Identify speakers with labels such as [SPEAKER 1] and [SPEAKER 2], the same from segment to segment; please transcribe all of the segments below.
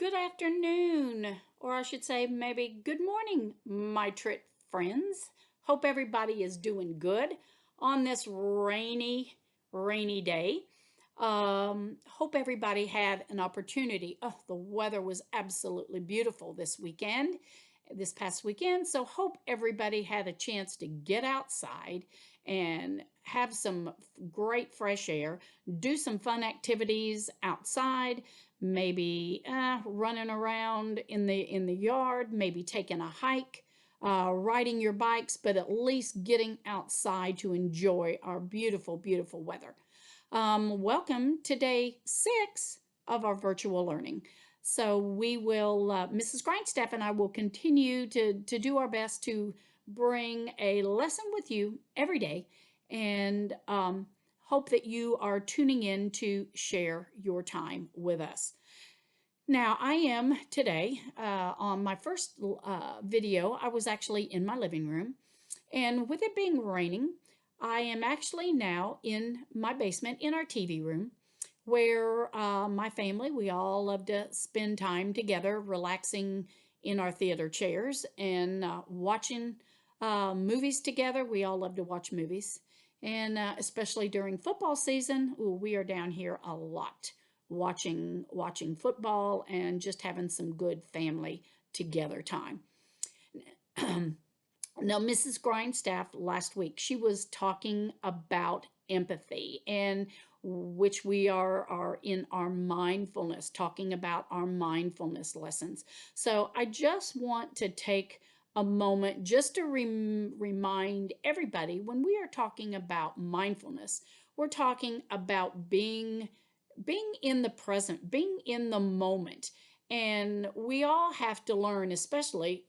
[SPEAKER 1] Good afternoon, or I should say maybe good morning, my Trit friends. Hope everybody is doing good on this rainy day. Hope everybody had an opportunity. Oh, the weather was absolutely beautiful this past weekend. So hope everybody had a chance to get outside and have some great fresh air, do some fun activities outside, maybe running around in the yard, maybe taking a hike, riding your bikes, but at least getting outside to enjoy our beautiful, beautiful weather. Welcome to day 6 of our virtual learning. So we will, Mrs. Grindstaff and I will continue to do our best to bring a lesson with you every day, and hope that you are tuning in to share your time with us. Now, I am today on my first video. I was actually in my living room, and with it being raining, I am actually now in my basement in our TV room, where my family, we all love to spend time together, relaxing in our theater chairs and watching movies together. We all love to watch movies. And especially during football season, ooh, we are down here a lot watching football and just having some good family together time. Now, Mrs. Grindstaff last week, she was talking about empathy, and which we are in our mindfulness, talking about our mindfulness lessons. So I just want to take a moment just to remind everybody, when we are talking about mindfulness, we're talking about being in the present, being in the moment. And we all have to learn, especially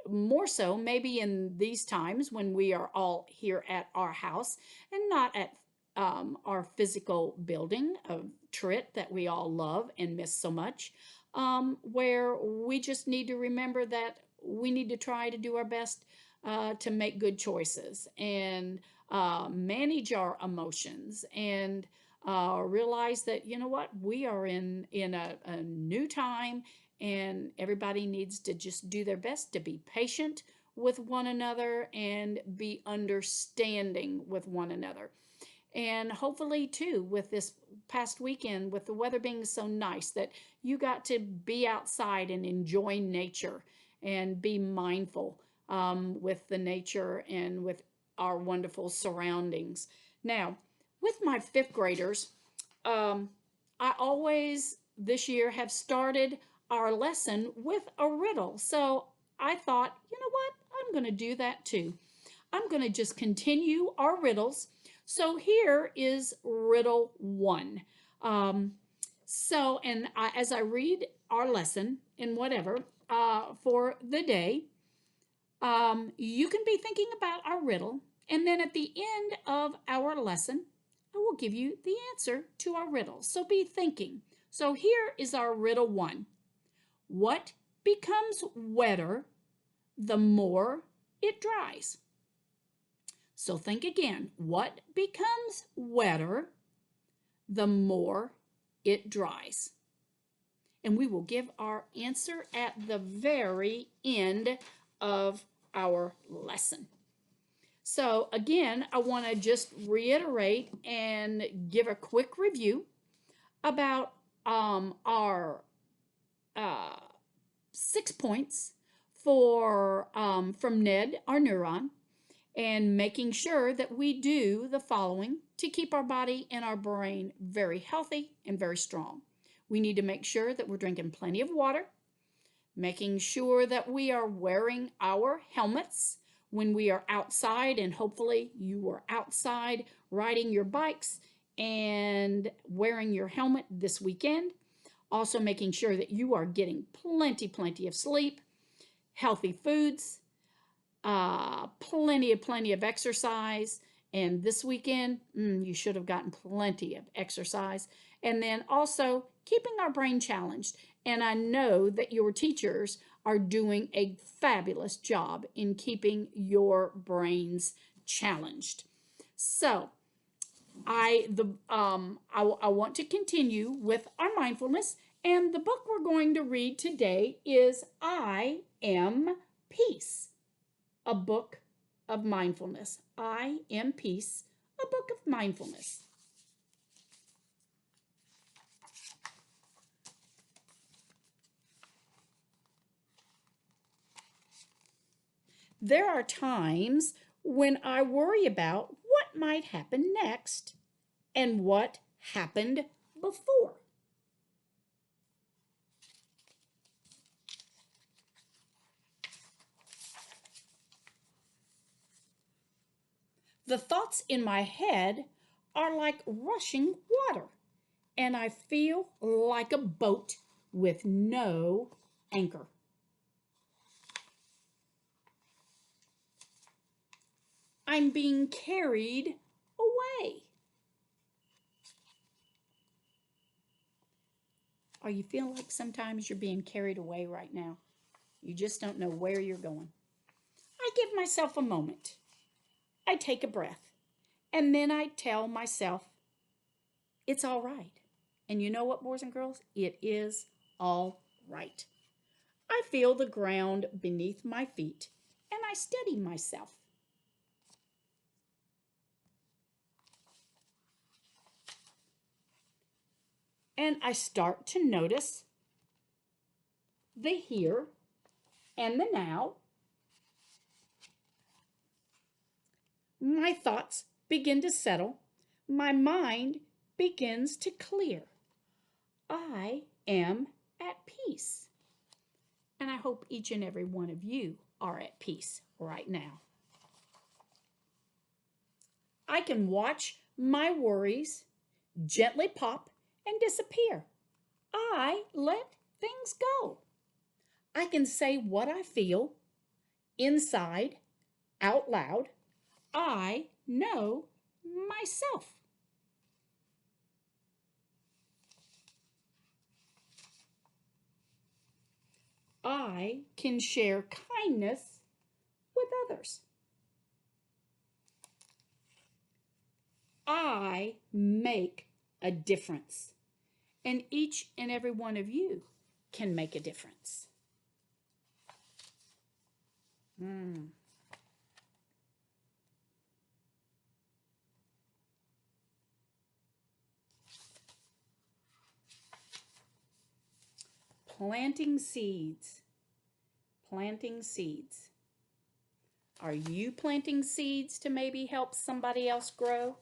[SPEAKER 1] more so maybe in these times when we are all here at our house and not at our physical building of Trit that we all love and miss so much, where we just need to remember that we need to try to do our best to make good choices and manage our emotions and realize that, you know what, we are in a new time, and everybody needs to just do their best to be patient with one another and be understanding with one another. And hopefully, too, with this past weekend, with the weather being so nice, that you got to be outside and enjoy nature and be mindful with the nature and with our wonderful surroundings. Now, with my fifth graders, I always this year have started our lesson with a riddle. So I thought, you know what? I'm going to do that too. I'm going to just continue our riddles. So here is riddle 1. As I read our lesson and whatever for the day, you can be thinking about our riddle. And then at the end of our lesson, I will give you the answer to our riddle. So be thinking. So here is our riddle 1. What becomes wetter the more it dries? So think again. What becomes wetter the more it dries? And we will give our answer at the very end of our lesson. So again, I want to just reiterate and give a quick review about our 6 points for from Ned, our neuron, and making sure that we do the following to keep our body and our brain very healthy and very strong. We need to make sure that we're drinking plenty of water, making sure that we are wearing our helmets when we are outside, and hopefully you are outside riding your bikes and wearing your helmet this weekend. Also making sure that you are getting plenty of sleep, healthy foods, plenty of exercise. And this weekend, you should have gotten plenty of exercise. And then also keeping our brain challenged. And I know that your teachers are doing a fabulous job in keeping your brains challenged. So I want to continue with our mindfulness, And the book we're going to read today is I Am Peace, a book of mindfulness. I Am Peace, a book of mindfulness. There are times when I worry about what might happen next and what happened before. The thoughts in my head are like rushing water, and I feel like a boat with no anchor. I'm being carried away. Are you feeling like sometimes you're being carried away right now? You just don't know where you're going. I give myself a moment. I take a breath. And then I tell myself, it's all right. And you know what, boys and girls? It is all right. I feel the ground beneath my feet and I steady myself. And I start to notice the here and the now. My thoughts begin to settle. My mind begins to clear. I am at peace. And I hope each and every one of you are at peace right now. I can watch my worries gently pop and disappear. I let things go. I can say what I feel inside, out loud. I know myself. I can share kindness with others. I make a difference. And each and every one of you can make a difference. Planting seeds. Planting seeds. Are you planting seeds to maybe help somebody else grow,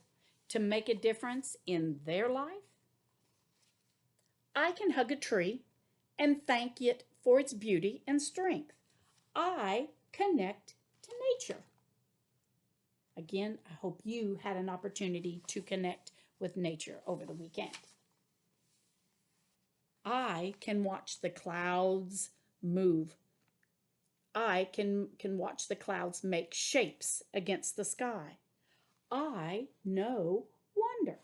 [SPEAKER 1] to make a difference in their life? I can hug a tree and thank it for its beauty and strength. I connect to nature. Again, I hope you had an opportunity to connect with nature over the weekend. I can watch the clouds move. I can watch the clouds make shapes against the sky. I know wonder.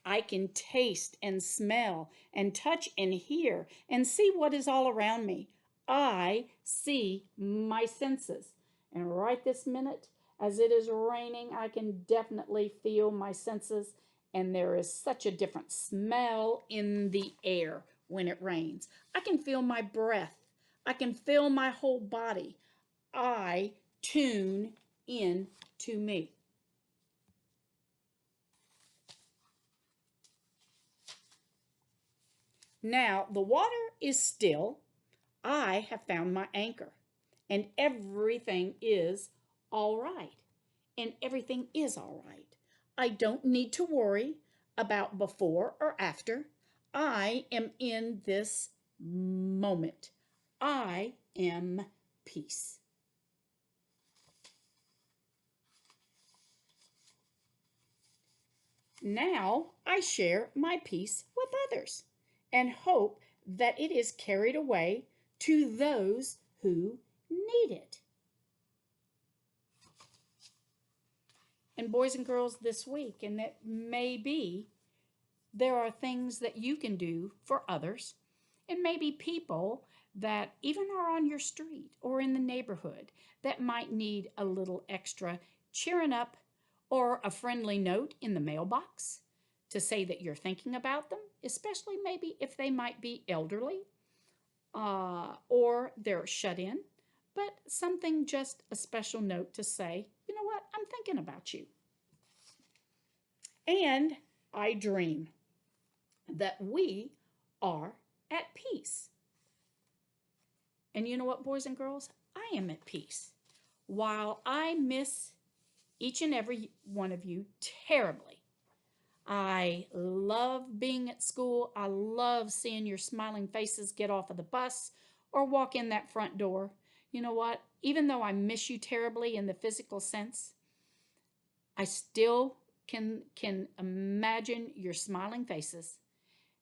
[SPEAKER 1] I can taste and smell and touch and hear and see what is all around me. I see my senses. And right this minute, as it is raining, I can definitely feel my senses. And there is such a different smell in the air when it rains. I can feel my breath. I can feel my whole body. I tune in to me. Now, the water is still. I have found my anchor, and everything is all right. And everything is all right. I don't need to worry about before or after. I am in this moment. I am peace. Now I share my peace with others and hope that it is carried away to those who need it. And boys and girls, this week, and that may be, there are things that you can do for others, and maybe people that even are on your street or in the neighborhood that might need a little extra cheering up or a friendly note in the mailbox to say that you're thinking about them, especially maybe if they might be elderly or they're shut in, but something, just a special note to say, you know what, I'm thinking about you. And I dream that we are at peace. And you know what, boys and girls? I am at peace. While I miss each and every one of you terribly, I love being at school. I love seeing your smiling faces get off of the bus or walk in that front door. You know what? Even though I miss you terribly in the physical sense, I still can imagine your smiling faces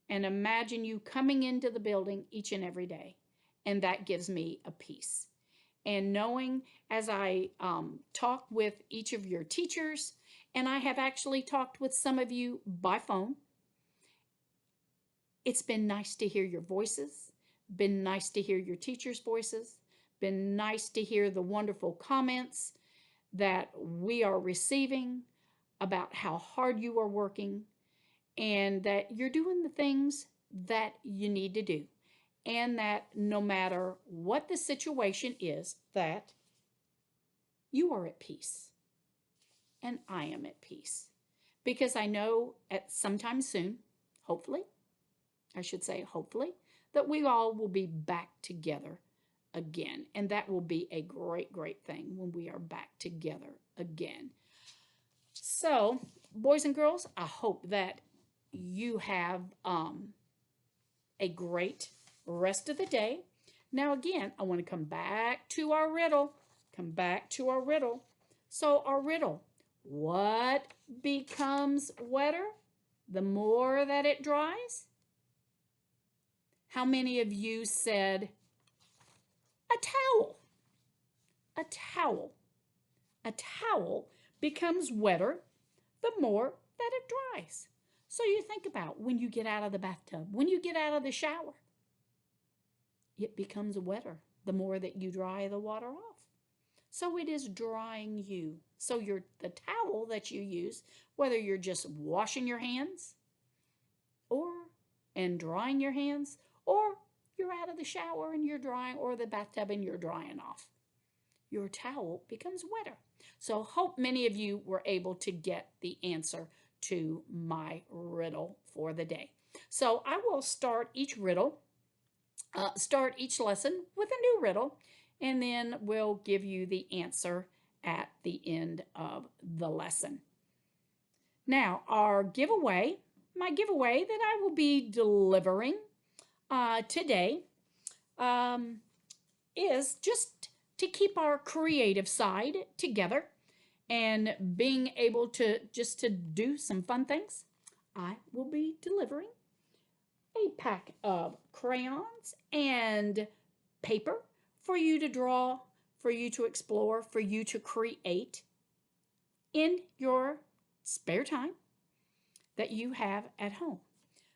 [SPEAKER 1] and imagine you coming into the building each and every day. And that gives me a peace. And knowing, as I talk with each of your teachers, and I have actually talked with some of you by phone, it's been nice to hear your voices, been nice to hear your teachers' voices, been nice to hear the wonderful comments that we are receiving about how hard you are working and that you're doing the things that you need to do. And that no matter what the situation is, that you are at peace. And I am at peace. Because I know at sometime soon, hopefully, I should say hopefully, that we all will be back together again. And that will be a great, great thing when we are back together again. So, boys and girls, I hope that you have a great rest of the day. Now, again, I want to come back to our riddle. Come back to our riddle. So, our riddle, what becomes wetter the more that it dries? How many of you said a towel? A towel. A towel becomes wetter the more that it dries. So you think about when you get out of the bathtub, when you get out of the shower, it becomes wetter the more that you dry the water off. So it is drying you. So the towel that you use, whether you're just washing your hands and drying your hands, or you're out of the shower and you're drying, or the bathtub and you're drying off, your towel becomes wetter. So hope many of you were able to get the answer to my riddle for the day. So I will start each lesson with a new riddle, and then we'll give you the answer at the end of the lesson. Now, my giveaway that I will be delivering today is just to keep our creative side together and being able to do some fun things. I will be delivering a pack of crayons and paper for you to draw, for you to explore, for you to create in your spare time that you have at home.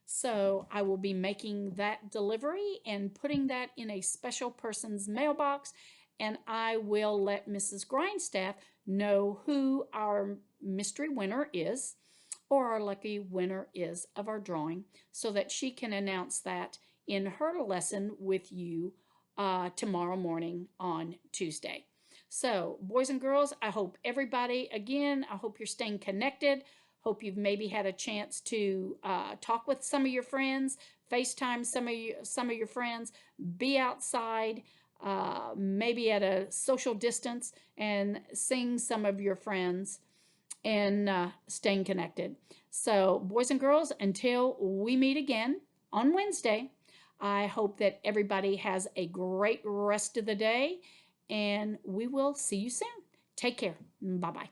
[SPEAKER 1] So I will be making that delivery and putting that in a special person's mailbox, and I will let Mrs. Grindstaff know who our mystery winner is, or our lucky winner is of our drawing, so that she can announce that in her lesson with you tomorrow morning on Tuesday. So, boys and girls, I hope everybody, again, I hope you're staying connected. Hope you've maybe had a chance to talk with some of your friends, FaceTime some of your friends, be outside, maybe at a social distance, and seeing some of your friends and staying connected. So, boys and girls, until we meet again on Wednesday, I hope that everybody has a great rest of the day, and we will see you soon. Take care. Bye-bye.